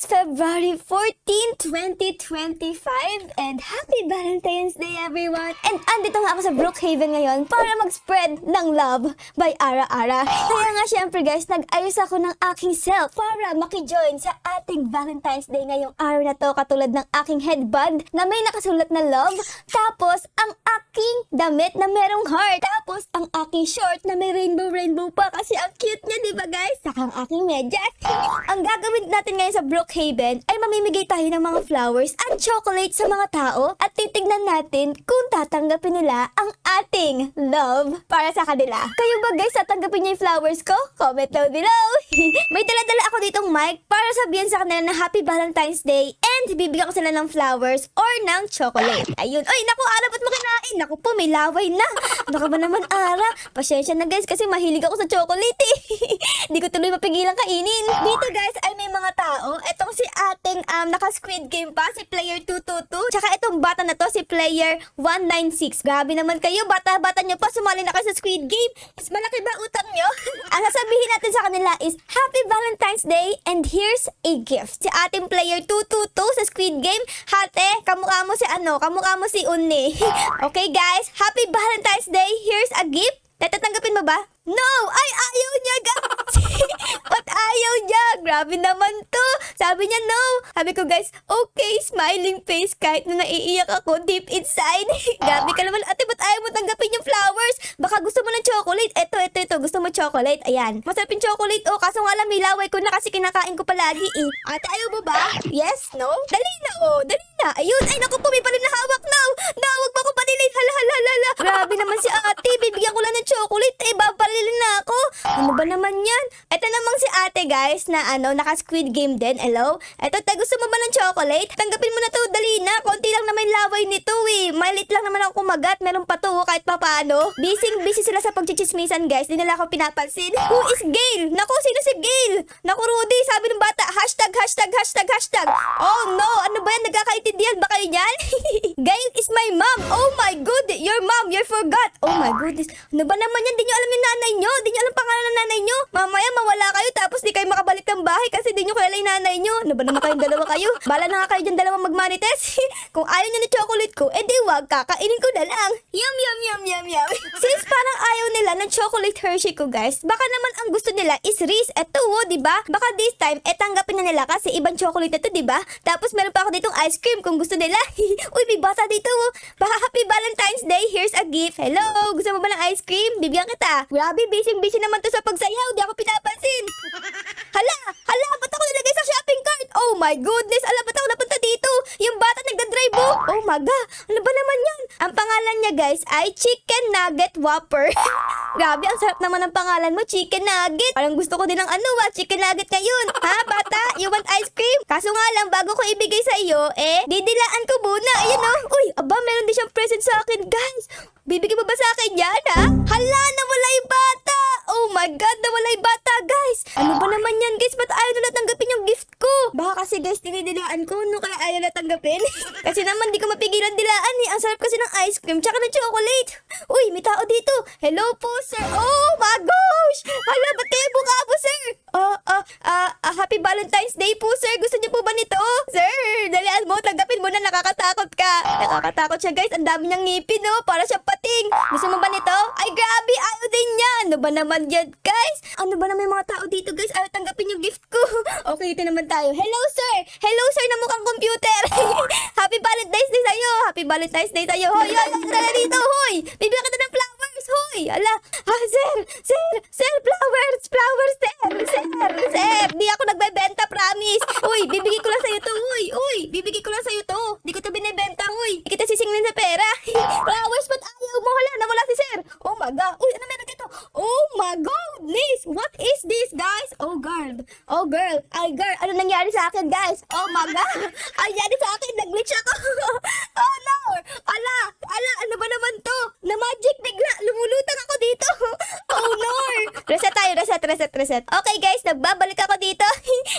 It's February 14, 2025 and Happy Valentine's Day everyone! And andito nga ako sa Brookhaven ngayon para mag-spread ng love by Ara-Ara. Kaya nga syempre guys, nag-ayos ako ng aking self para makijoin sa ating Valentine's Day ngayong araw na to, katulad ng aking headband na may nakasulat na love, tapos ang aking damit na merong heart, tapos ang aking short na may rainbow pa kasi ang cute niya, di ba guys? Saka ang aking medyas. Ang gagawin natin ngayon sa Brookhaven ay mamimigay tayo ng mga flowers at chocolate sa mga tao at titignan natin kung tatanggapin nila ang ating love para sa kanila. Kayo ba guys, tatanggapin niyo yung flowers ko? Comment down below! May dala-dala ako ditong mic para sabihin sa kanila na Happy Valentine's Day and bibigyan ko sila ng flowers or ng chocolate. Ayun. Ay, naku, Ara, ba't mo kinain? Naku po, may laway na. Ano ka ba naman, Ara? Pasensya na guys kasi mahilig ako sa chocolate eh. Di ko tuloy mapigilang kainin. Dito guys ay may mga tao. Etong si ating naka-Squid Game pa, si Player 222. Tsaka itong bata na to, si Player 196. Grabe naman kayo, bata-bata nyo pa, sumali na kayo sa Squid Game. Mas malaki ba utang nyo? Ang sasabihin natin sa kanila is, Happy Valentine's Day and here's a gift. Si ating Player 222 sa Squid Game, hate, kamukha mo si kamukha mo si Unni. Okay guys, Happy Valentine's Day, here's a gift. Tatanggapin mo ba? No! Ay, ayaw niya, guys! Ba't ayaw niya? Grabe naman to! Sabi niya, no! Sabi ko, guys, okay, smiling face kahit na naiiyak ako deep inside. Grabe ka naman, ate, ba't ayaw mo tanggapin yung flowers? Baka gusto mo ng chocolate. Ito, gusto mo chocolate. Ayan. Masarap yung chocolate, oh. Kaso nga lang, may laway ko na kasi kinakain ko palagi, eh. Ate, ayaw mo ba? Yes? No? Dali na, oh. Dali na. Ayun. Ay, naku po, may palim na hawak. No! No, wag mo ko panilin. Hala. Grabe naman si ate. Bibigyan ko lang ng chocolate, eh. Papalilin na ako. Ano ba naman yan? Ito namang si ate, guys, na naka-Squid Game din. Hello? Ito, gusto mo ba ng chocolate? Tanggapin mo na to, dali na. Konti lang naman laway nito, eh. Maliit lang naman ako kumagat. Meron pa to, kahit papaano. Busy sila sa pagchichismisan, guys. Di nila ako pinapansin. Who is Gail? Naku, sino si Gail? Naku, Rudy, sabi ng bata, hashtag. Oh, no. Ano ba yan? Nagkakaintindihan ba kayo yan? Gail is my mom. Oh, my God. Your mom. You forgot. Oh, my goodness. Ano ba naman yan? Di nyo alam yung nanay nyo. Di nyo alam pangalan ng nanay nyo. Mamaya mawala kayo tapos di kayo makabalik ng bahay kasi di nyo kilala yung nanay nyo. Ano ba naman kayong dalawa kayo? Bala na nga kayo dyan dalawa magmanites. Kung ayaw nyo ng chocolate ko, edi wag, kakainin ko na lang. Yum. Since parang ayaw nila ng chocolate Hershey ko, guys, baka naman ang gusto nila is Reese. Eto, diba? Baka this time, tanggapin na nila kasi ibang chocolate na to, diba? Tapos meron pa ako ditong ice cream kung gusto nila. Uy, may bata dito. Baka Happy Valentine's Day. Here's a gift. Hello, gusto mo ba ng ice cream? Bibigyan kita. Grabe, busy naman to sa pagsayaw. Di ako pinapansin. Hala, ba't ako nilagay sa shopping cart? Oh my goodness, ba't ako napunta dito? Yung bata nagdadrive, oh. Oh my God, ano ba naman yan? Ang pangalan niya, guys, ay Chicken Nugget Whopper. Grabe, ang sarap naman ng pangalan mo, Chicken Nugget. Parang gusto ko din ng Chicken Nugget ngayon. Ha, bata? You want ice cream? Kaso nga lang, bago ko ibigay sa iyo, didilaan ko muna. Ayun, oh. Uy, meron din siyang present sa akin, guys. Bibigyan mo ba sa akin yan, ha? Hala, nawala yung bata! Oh my God, nawala yung bata, guys! Ano ba naman yan, guys? Ba't ayaw na tanggapin yung gift ko? Baka kasi, guys, dinidilaan ko, kaya ayaw na tanggapin? Kasi naman, di ko mapigilan dilaan, eh. Ang sarap kasi ng ice cream, tsaka ng chocolate. Uy, may tao dito. Hello po, sir. Oh my gosh! Hala, ba't kayo buka po, sir? Happy Valentine's Day po, sir. Gusto niyo po ba nito? Sir, dalian mo, tanggapin mo na, nakakatakot ka. Nakakatakot siya, guys. Ang dami niyang ngipin, no? Para siya pating. Gusto mo ba nito? Ay, grabe, ayaw din niya. Ano ba naman yan, guys? Ano ba naman yung mga tao dito, guys? Ayaw tanggapin yung gift ko. Okay, ito naman tayo. Hello, sir. Hello, sir, na mukhang computer. Happy Valentine's Day sa'yo. Happy Valentine's Day sa'yo. Hoy, tara dito, hoy. Bibigyan kita ng flowers, hoy. Sir, flowers, sir. Di ako nagbebenta, promise. Uy, bibigay ko lang sa'yo to, uy. Bibigay ko lang sa'yo to. Di ko to binibenta, uy. Di kita sisingilin sa pera. Flowers, ba't ayaw mo? Hala, nawala si sir. Oh my God. Uy, ano meron dito? Oh my goodness. What is this, guys? Oh, girl. Ay, girl. Ano nangyari sa akin, guys? Oh my God. Ay, nangyari sa akin. Nag-glitch ako. Oh, no. Ala, ano ba naman to? Na-magic bigla. Lumulutang ako dito. Oh, no. Reset tayo. Okay, guys. Nagbabalik ako dito.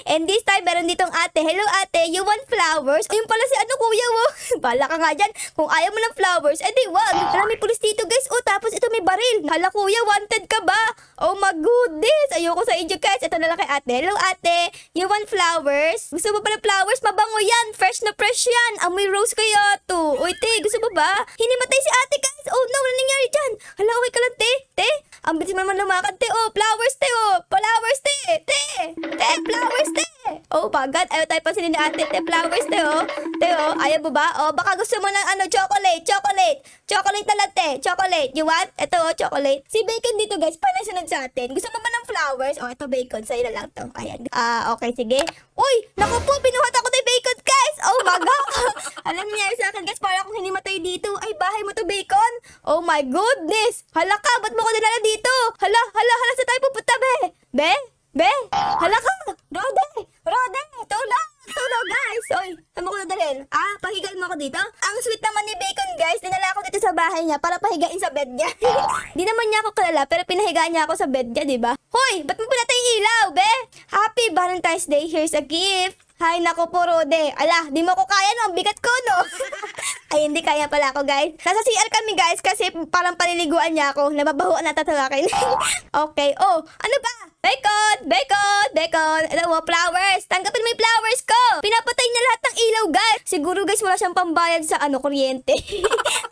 And this time, meron ditong ate. Hello, ate. You want flowers? Ayun pala si kuya mo. Bala ka nga dyan. Kung ayaw mo ng flowers, edi wag. May pulis dito, guys. Oh, tapos ito may baril. Hala, kuya, wanted ka ba? Oh my goodness. Ayoko sa inyo, guys. Ito na lang kay ate. Hello, ate. You You want flowers? Gusto mo ba ng flowers? Mabango yan. Fresh na fresh yan. Amoy rose kaya to. Uy, te, gusto mo ba? Hinimatay si ate, guys. Oh no, ano nangyari dyan? Hala, okay ka lang, te? Te? Ang bilis mo naman lumakad, te. Oh, flowers, te. Oh, flowers, te. Te. Te, flowers, te. Oh my God, ayaw tayo pansinin ni ate. Te, flowers, te, oh. Te, oh, ayaw mo ba? Oh, baka gusto mo ng chocolate. Chocolate na latte. Chocolate. You want? Ito, oh, chocolate. Si Bacon dito, guys. Paano sunod sa atin? Gusto mo ba ng flowers? Oh, ito, Bacon. Sa'yo na lang to. Ayan. Okay, sige. Uy, naku po, binuhat ako ni Bacon, guys. Oh my God. Alam niya sa akin, guys, para akong hinimatay dito. Ay, bahay mo to, Bacon. Oh my goodness. Hala ka, ba't mo ko dinala dito? Hala, sa tayo pupunta, be? Be? Hala ka. Rode, tulog, guys. Oy, saan mo ko nadalhin? Pahigain mo ako dito? Ang sweet naman ni Bacon, guys. Dinala ako dito sa bahay niya para pahigain sa bed niya. Di naman niya ako kilala, pero pinahigaan niya ako sa bed niya, di ba? Hoy, ba't mo pinatay yung ilaw, be? Happy Valentine's Day. Here's a gift. Hay, nako po, Rode. Ala, di mo ko kaya, no? Ang bigat ko, no? Ay, hindi kaya pala ako, guys. Nasa CR kami, guys, kasi parang paliliguan niya ako. Nababahuan na tatawakin. Okay. Oh, ano ba? Bacon. Ano, flowers. Tanggapin mo yung flowers ko. Pinapatay niya lahat ng ilaw, guys. Siguro, guys, wala siyang pambayad sa, kuryente.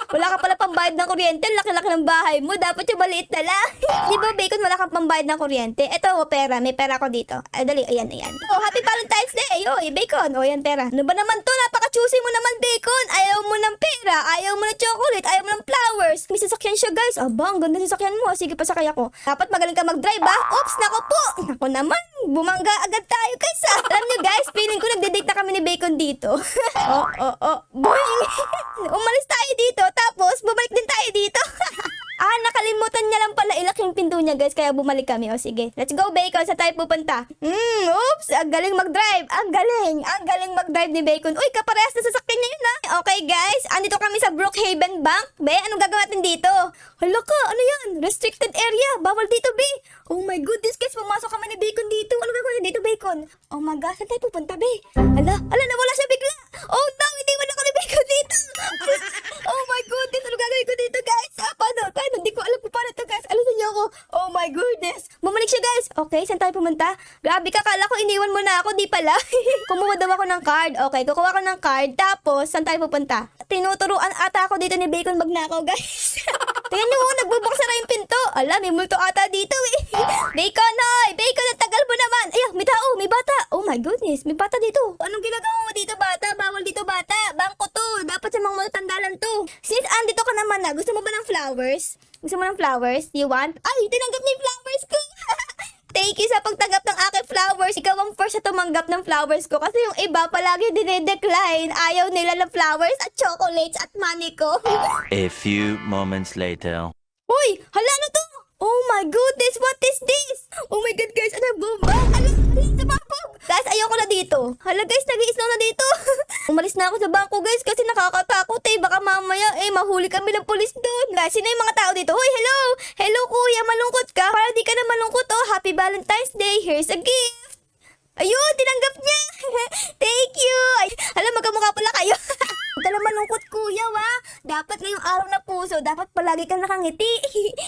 Wala ka pala pambayad ng kuryente. Laki-laki ng bahay mo. Dapat yung maliit na lang. Di ba, Bacon, wala kang pambayad ng kuryente? Ito, pera. May pera ko dito. Dali, ayan. Oh, happy Valentine's Day. Oy, Bacon. O, yan, pera. Ano ba naman to? Napaka-choosy mo naman, Bacon. Ayaw mo ng pera. Ayaw mo ng chocolate. Ayaw mo ng flowers. May sasakyan siya, guys. Aba, ang ganda ng sasakyan mo. Sige, pasakay ako. Dapat magaling ka mag-drive, ha? Oops, nako po. Ako naman. Bumangga agad tayo, guys, ha? Alam niyo, guys, feeling ko nagde-date na kami ni Bacon dito. Boing. Umalis tayo dito. Tapos, bumalik din tayo dito. Nakalimutan niya lang pala ilak yung pinto niya, guys. Kaya bumalik kami. O, sige. Let's go, Bacon. Sa tayo pupunta. Oops. Ang galing mag-drive. Ang galing mag-drive ni Bacon. Uy, kaparehas na sasakyan niya yun, ha? Okay, guys. Andito kami sa Brookhaven Bank. Be, anong gagawin natin dito? Hala ka, ano yan? Restricted area. Bawal dito, be. Oh my goodness, guys. Pumasok kami ni Bacon dito. Ano gagawin dito, Bacon? Oh my gosh, saan tayo pupunta, be? Hala, nawala siya bigla. Oh no, hindi wala ko ni Bacon dito. Oh my goodness, ano gagawin ko dito, guys? Paano? Hindi ko alam kung paano to, guys. Alisin niyo ako. Oh my goodness. Bumalik siya, guys. Okay, saan tayo pumunta? Grabe ka, kala ko iniwan mo na ako. Di pala. Kumuha daw ako ng card. Okay, kukuha ko ng card. Tapos, saan tayo pupunta? Tinuturuan ata ako dito ni Bacon magnakaw, guys. Tingnan niyo, nagbubuksan na yung pinto. Ala, may multo ata dito, eh. Bacon, hoy! Bacon, ang tagal mo naman. Ay, may tao, may bata. Oh my goodness, may bata dito. Anong ginagawa mo dito, bata? Bawal dito, bata. Bangko to. Dapat sa mga matatanda lang to. Since andito ka naman na, gusto mo ba ng flowers? Gusto mo ng flowers? You want? Ay, tinanggap niya yung flowers ko. Thank you sa pagtanggap ng aking flowers. Ikaw ang first na tumanggap ng flowers ko kasi yung iba palagi dinedecline. Ayaw nila ng flowers at chocolates at money ko. A few moments later. Uy! Hala, ano to? Oh my goodness, what is this? Oh my God, guys, ano bomba? Hala, sa bangko. Guys, ayoko na dito. Hala, guys, nag-i-snow na dito. Umalis na ako sa bangko, guys, kasi nakakatakot, eh. Baka mamaya, mahuli kami ng pulis doon. Guys, sino yung mga tao dito? Uy, hello! Hello, kuya, malungkot ka? Para di ka na malungkot, oh. Happy Valentine's Day. Here's a gift. Ayun, tinanggap niya. Thank you. Ay, alam, magkamukha pala kayo. Huwag ka lang malungkot, kuya, wa. Dapat ngayong araw na puso, dapat palagi kang nakangiti.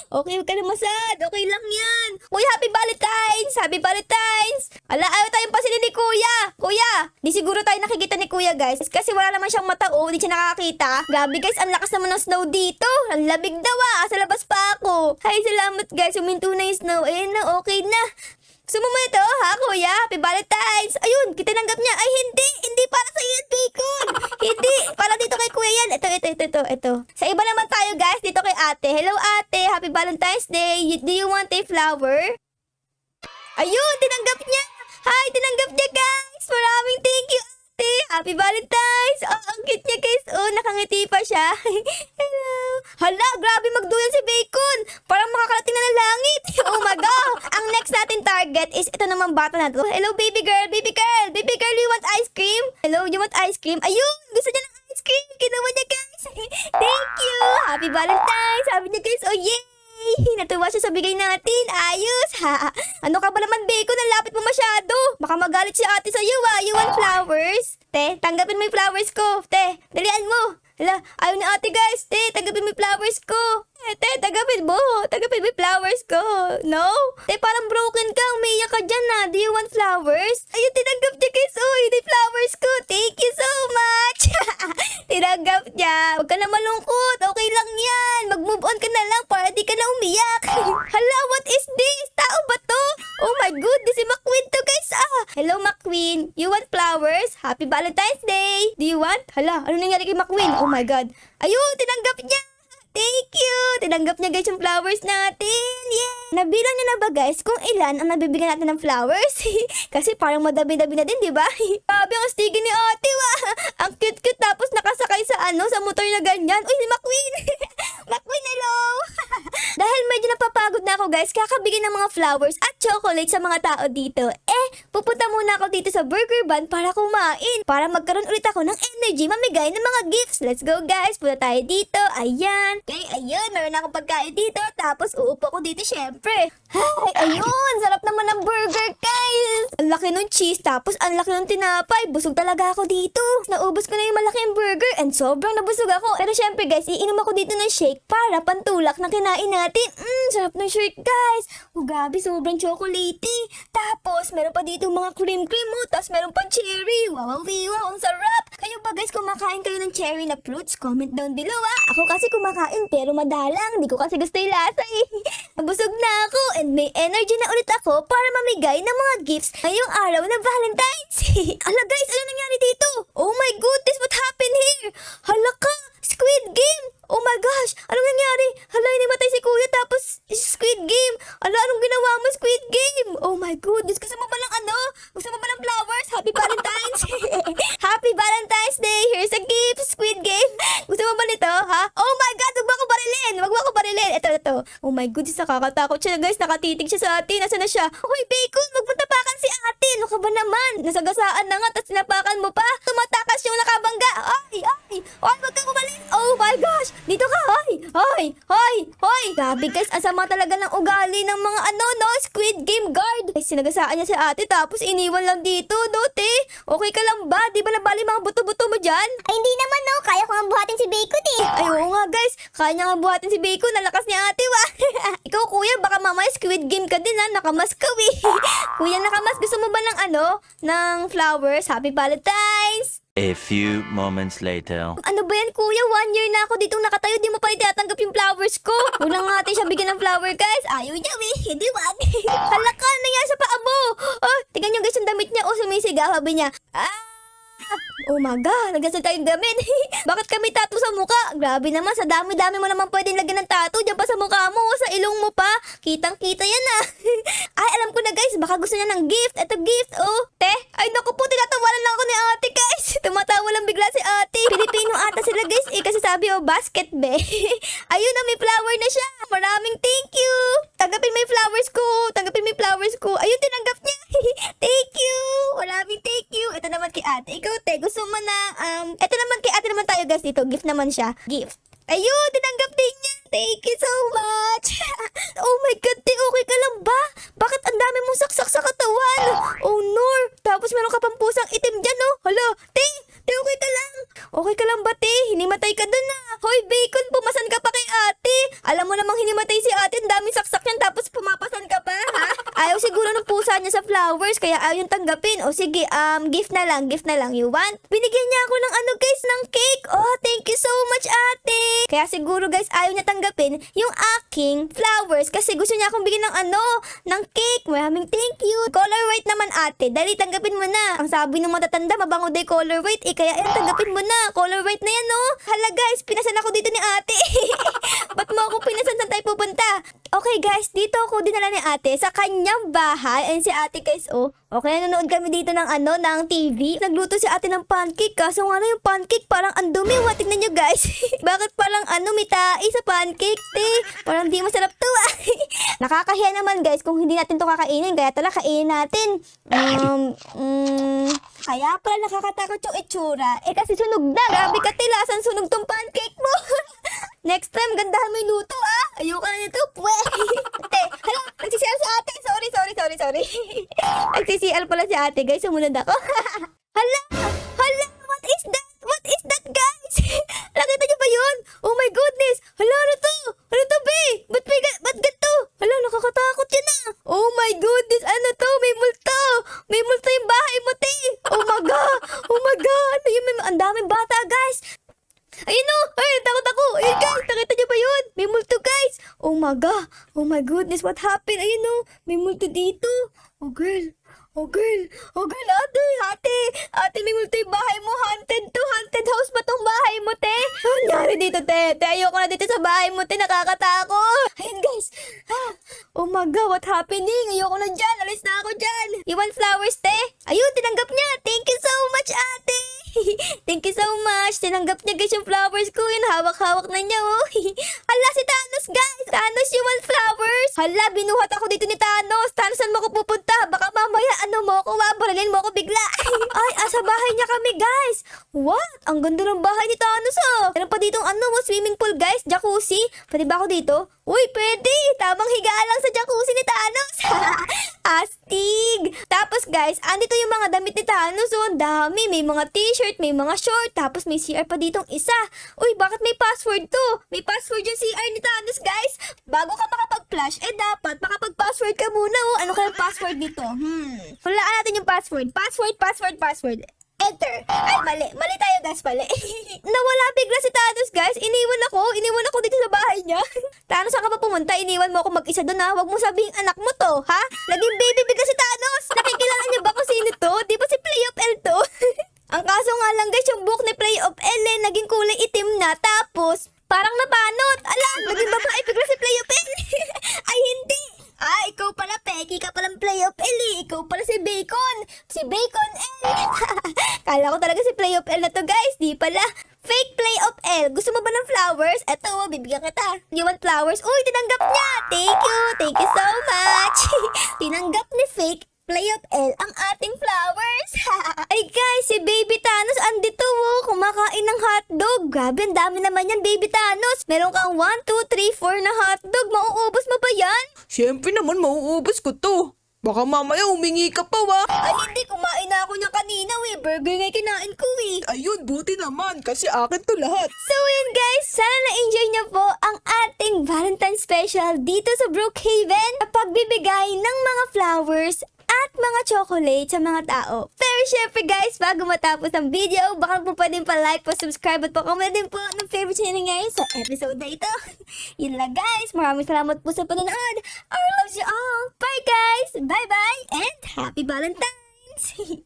Okay, huwag ka na masad. Okay lang yan. Kuya, happy Valentine's. Happy Valentine's. Ala, ayaw tayong pasilin ni kuya. Kuya, di siguro tayo nakikita ni kuya, guys. Kasi wala naman siyang mata, oh. Di siya nakakita. Grabe, guys, ang lakas naman ng snow dito. Ang labig daw, ah. Sa labas pa ako. Hay, salamat, guys. Huminto na yung snow. Ayun na, okay na. Gusto mo ito, ha, kuya? Happy Valentine's. Ayun, tinanggap niya. Ay, hindi. Hindi para sa iyo, Bacon. Hindi. Para dito kay kuya yan. Ito. Sa iba naman tayo, guys. Dito kay ate. Hello, ate. Happy Valentine's Day. Do you want a flower? Ayun, tinanggap niya. Hi, tinanggap niya, guys. Maraming thank you, ate. Happy Valentine's. Oh, ang cute niya, guys. Oh, nakangiti pa siya. Hello. Hala, grabe magduyan si Bacon. Parang makakarating na ng langit. Oh my God. Ang next natin target is ito naman bata na to. Hello, baby girl. Baby girl, you want ice cream? Hello, you want ice cream? Ayun, gusto niya ng ice cream. Kinuha niya, guys. Thank you. Happy Valentine's. Sabi niya, guys, oh yay. Natuwa siya sa bigay natin. Ayos, ha? Ano ka ba naman, Bacon? Ang lapit mo masyado. Baka magalit si ate sa'yo, ha? You want flowers? Te, tanggapin mo yung flowers ko. Te, dalian mo. Hala, ayaw ni ate guys. Te, tagapin mo yung flowers ko. Te, tagapin mo. Tagapin mo yung flowers ko. No? Te, parang broken ka. Umiiyak ka dyan na. Do you want flowers? Ayun, tinanggap niya guys. Oh, hindi flowers ko. Thank you so much. Tinanggap niya. Huwag ka na malungkot. Okay lang yan. Mag-move on ka na lang para di ka na umiyak. Hala, what is this? Tao ba to? Oh my goodness, si McQueen to guys. Hello McQueen. You want flowers? Happy Valentine's Day. Do you want? Hala, ano nangyari kay McQueen? Oh my God. Ayun, tinanggap niya. Thank you! Tinanggap niya guys yung flowers natin. Yeah! Nabilang niya na ba guys kung ilan ang nabibigyan natin ng flowers? Kasi parang madabi-dabi na din, di ba? Grabe ang astigin ni ate, wa! Ang cute-cute tapos nakasakay sa sa motor na ganyan. Uy, si McQueen! McQueen, hello! Dahil medyo napapagod na ako guys, kakabigyan ng mga flowers at chocolate sa mga tao dito. Pupunta muna ako dito sa burger van para kumain. Para magkaroon ulit ako ng energy mamigay ng mga gifts. Let's go guys! Punta tayo dito. Ayan. Okay, ayun, meron akong pagkain dito. Tapos uupo ko dito syempre. Ay, ayun, sarap naman ng burger, guys. Ang laki ng cheese, tapos ang laki ng tinapay. Busog talaga ako dito. Naubos ko na yung malaking burger and sobrang nabusog ako. Pero syempre, guys, iinom ako dito ng shake para pantulak ng kinain natin. Sarap ng shake, guys. Oh, gabi, sobrang chocolatey. Tapos, meron pa dito mga cream mo. Tapos, meron pa cherry. Wow, ang sarap. Kayo ba, guys, kumakain kayo ng cherry na fruits? Comment down below, ah. Ako kasi kumakain pero madalang. Di ko kasi gusto yung lasa eh. Nabusog na ako and may energy na ulit ako para mamigay ng mga gifts ngayong araw na Valentine's. Hala guys, ano nangyari dito? Oh my goodness, what happened here? Hala ka, Squid Game! Oh my gosh, anong nangyari? Hala, inimatay si kuya tapos Squid Game. Hala, anong ginawa mo, Squid Game? Oh my goodness, gusto mo ba ng Gusto mo ba ng flowers? Happy Valentine's! Happy Valentine's Day! Here's a gift, Squid Game! Gusto mo ba nito, ha? Oh my God, wag mo ako barilin! Wag mo ako barilin! Ito. Oh my goodness, nakakatakot siya guys. Nakatitig siya sa atin. Nasaan na siya? Hoy, Bacon, wag mo tapakan si ate. Ano ka ba naman? Nasagasaan na nga, tapos tinapakan mo pa. Tumatakas yung nakabangga. Ay, wag kang umalis. Oh my gosh! Dito ka, hoy! Grabe guys, ang sama talaga ng ugali ng mga Squid Game guard. Ay, sinagasaan niya si ate tapos iniwan lang dito, te. Okay ka lang ba? Di ba nabali mga buto-buto mo dyan? Ay, hindi naman, no. Kaya ko nga buhatin si Bacon, eh. Ay, oo nga guys. Kaya niya nga buhatin si Bacon. Nalakas ni ate, wa. Ikaw, kuya, baka mamaya Squid Game ka din, ha. Nakamas ka, Kuya, nakamas. Gusto mo ba ng ng flowers? Happy Valentine's! A few moments later. Ano ba yan, kuya? 1 year na ako ditong nakatayo. Di mo pa rin tinatanggap yung flowers ko. Unang nga natin siya bigyan ng flower, guys. Ayaw niya, Hindi wag. Hala ka, ano nangyari sa paa mo? Oh, tingnan niyo guys yung damit niya. Oh, sumisigaw. Sabi niya, oh my God, nagdasal tayong damit. Bakit kami tattoo sa mukha? Grabe naman, sa dami-dami mo naman pwedeng lagyan ng tattoo. Diyan pa sa mukha mo, sa ilong mo pa. Kitang-kita yan Ay, alam ko na guys, baka gusto niya ng gift. Ito gift, oh. Te, ay naku po, tinatawanan lang ako ni ate guys. Tumatawa lang bigla si ate. Pilipino ata sila guys, kasi sabi basket be. Ayun na, may flower na siya. Maraming thank you. Tanggapin mo yung flowers ko. Ayun, tinanggap niya. Thank you. Maraming thank you. Ito naman kay ate. Ikaw, te, gusto mo na, ito naman kay ate naman tayo guys dito. Gift naman siya. Gift. Ayun, tinanggap din niya. Thank you so much. Oh my God, te, okay ka lang ba? Bakit ang dami mong saksak sa katawan? Oh no. Tapos meron ka pang pusang itim dyan, no? Hala, te, okay ka lang? Okay ka lang ba, te? Hinimatay ka dun Hoy, Bacon, pumasan ka pa kay ate. Alam mo namang hinimatay si ate. Ang daming saksak yan, tapos pumapasan ka pa, ha? Ayaw siguro ng pusa niya sa flowers, kaya ayaw yung tanggapin. O sige, gift na lang. You want? Binigyan niya ako ng guys, ng cake. Oh, thank you so much, ate. Kaya siguro guys, ayaw niya tanggapin yung aking flowers kasi gusto niya akong bigyan ng ng cake. Maraming thank you. Color white naman, ate. Dali, tanggapin mo na. Ang sabi ng matatanda, mabango day color white. Kaya tanggapin mo na. Color white na yan, Hala guys, pinasan ako dito ni ate. Ba't mo ako pinasan? Saan tayo pupunta? Okay guys, dito ako dinala ni ate sa kanyang bahay. Ayun si ate guys, Okay, nanonood kami dito ng ng TV. Nagluto si ate ng pancake. Kaso nga yung pancake parang andumi. Tignan nyo guys. Bakit parang may tae sa pancake, te? Parang di masarap to, Nakakahiya naman guys kung hindi natin to kakainin. Kaya tala, kainin natin. Kaya pala nakakatakot yung itsura. Kasi sunog na. Grabe ka, te. Lasang sunog tong pancake mo. Next time, gandahan mo yung luto, Ayoko na nito. Te, hala, nagsisiyal si ate. Sorry. Nagsisiyal pala si ate, guys. Sumunod ako. Hala, what is that, guys? Laki Ang daming bata, guys. Ayun o! Ay, takot ako! Ayun guys, nakita niyo ba yun? May multo guys! Oh my God! Oh my goodness, what happened? Ayun o! May multo dito! Oh girl! Oh girl! Oh girl, ate! Ate! Ate, may multo yung bahay mo! Haunted to! Haunted house ba tong bahay mo, te? Ano nangyari dito, te? Te, ayoko na dito sa bahay mo, te! Nakakatakot! Ayun guys! Ah, oh my God, what happening? Ayoko na dyan! Alis na ako dyan! You want flowers, te? Ayun, tinanggap niya! Thank you so much, ate! Thank you so much. Tinanggap niya guys yung flowers ko. Yun, hawak-hawak na niya, oh. Hala, si Thanos, guys. Thanos, you want flowers? Hala, binuhat ako dito ni Thanos. Thanos, saan mo ko pupunta? Baka mamaya, ano mo ko, baralin mo ko bigla. Ay, sa bahay niya kami, guys. What? Ang ganda ng bahay ni Thanos, oh. Meron pa ditong swimming pool, guys. Jacuzzi. Pwede ba ako dito? Uy, pwede. Tamang higaan lang sa jacuzzi ni Thanos. Astig. Tapos, guys, andito yung mga damit ni Thanos, oh. Ang dami. May mga t-shirt, may mga short, tapos may CR pa ditong isa. Uy, bakit may password to? May password yung CR ni Thanos, guys. Bago ka makapag-flash, dapat makapag-password ka muna, oh. Ano kaya password dito? Hulaan natin yung password. Password. Enter. Ay, mali. Mali tayo, guys. Mali. Nawala bigla si Thanos, guys. Iniwan ako dito sa bahay niya. Thanos, saan ka pa pumunta? Iniwan mo ako mag-isa doon, ha? Huwag mo sabihin anak mo to, ha? Naging baby bigla si Thanos. Nakikilala niyo ba kung sino to? Di ba si Play of L to? Ang kaso nga lang, guys, yung book ni Play of L, naging kulay itim na. Tapos, parang napanot. Ala, naging babae bigla si Play of L. Ay, hindi. Ikaw pala, Peggy ka palang Play of L, eh. Ikaw pala si Bacon. Si Bacon L. Kala ko talaga si Play of L na to, guys. Di pala. Fake Play of L. Gusto mo ba ng flowers? Eto, bibigyan kita. You want flowers? Uy, tinanggap niya. Thank you. Thank you so much. Tinanggap ni Fake Play of L ang ating flowers. Ay guys, si Baby Thanos andito, oh. Kumakain ng hotdog. Grabe, ang dami naman yan, Baby Thanos. Meron kang 1, 2, 3, 4 na hotdog. Mauubos mo ba yan? Siyempre naman, mauubos ko to. Baka mamaya humingi ka pa, wa? Ay hindi, kumain na ako niya kanina, eh. Burger nga kinain ko, eh. Ayun, buti naman, kasi akin to lahat. So yun guys, sana na-enjoy niyo po ang ating Valentine special dito sa Brookhaven na pagbibigay ng mga flowers at mga chocolate sa mga tao. Pero syempre guys, bago matapos ang video, baka po pwedeng pa-like, pa-subscribe at pa-comment din po ng favorite channel ngayon sa episode na ito. Yun lang guys, maraming salamat po sa panonood. I love you all. Bye guys! Bye-bye and happy Valentine's!